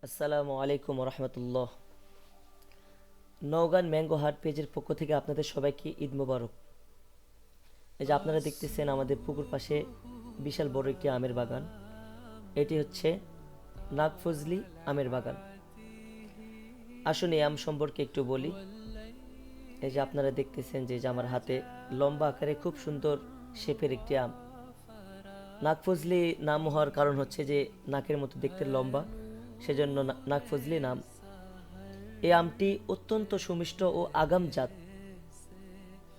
আসসালামু আলাইকুম রহমতুল্লাহ। নওগান ম্যাঙ্গো হাট পেজের পক্ষ থেকে আপনাদের সবাইকে ঈদ মোবারক। এই যে আপনারা দেখতেছেন আমাদের পুকুর পাশে বিশাল বড় একটি আমের বাগান। এটি হচ্ছে নাগফজলি আমের বাগান। আসুন এই আম সম্পর্কে একটু বলি। এই যে আপনারা দেখতেছেন যে আমার হাতে লম্বা আকারে খুব সুন্দর শেপের একটি আম। নাগফজলি নাম হওয়ার কারণ হচ্ছে যে নাকের মতো দেখতে লম্বা, সেজন্য নাগফজলি নাম। এই আমটি অত্যন্ত সুমিষ্ট ও আগাম জাত।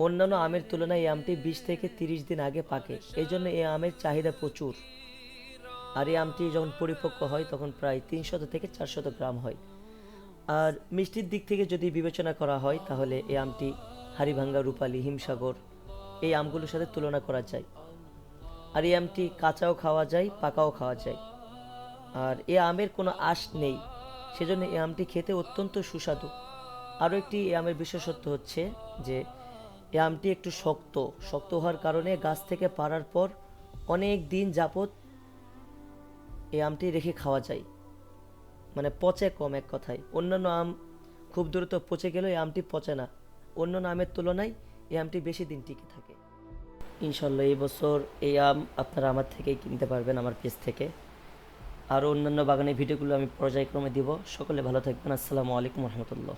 অন্যান্য আমের তুলনায় এই আমটি 20 থেকে 30 দিন আগে পাকে, এই জন্য এই আমের চাহিদা প্রচুর। আর এই আমটি যখন পরিপক্ক হয় তখন প্রায় 300 থেকে 400 গ্রাম হয়। আর মিষ্টির দিক থেকে যদি বিবেচনা করা হয় তাহলে এই আমটি হাড়িভাঙ্গা, রূপালী, হিমসাগর এই আমগুলোর সাথে তুলনা করা যায়। আর এই আমটি কাঁচাও খাওয়া যায়, পাকাও খাওয়া যায়। আর এই আমের কোনো আঁশ নেই, সেজন্য এই আমটি খেতে অত্যন্ত সুস্বাদু। আরও একটি এই আমের বিশেষত্ব হচ্ছে যে এই আমটি একটু শক্ত শক্ত হওয়ার কারণে গাছ থেকে পাড়ার পর অনেক দিন যাবত এই আমটি রেখে খাওয়া যায়, মানে পচে কম। এক কথায় অন্যান্য আম খুব দ্রুত পচে গেলেও এই আমটি পচে না। অন্যান্য আমের তুলনায় এই আমটি বেশি দিন টিকে থাকে। ইনশাল্লাহ এই বছর এই আম আপনারা আমার থেকেই কিনতে পারবেন, আমার পেজ থেকে। আর অন্যান্য বাগানের ভিডিওগুলো আমি পর্যায়ক্রমে দিব। সকলে ভালো থাকবেন। আসসালামু আলাইকুম রহমতুল্লাহ।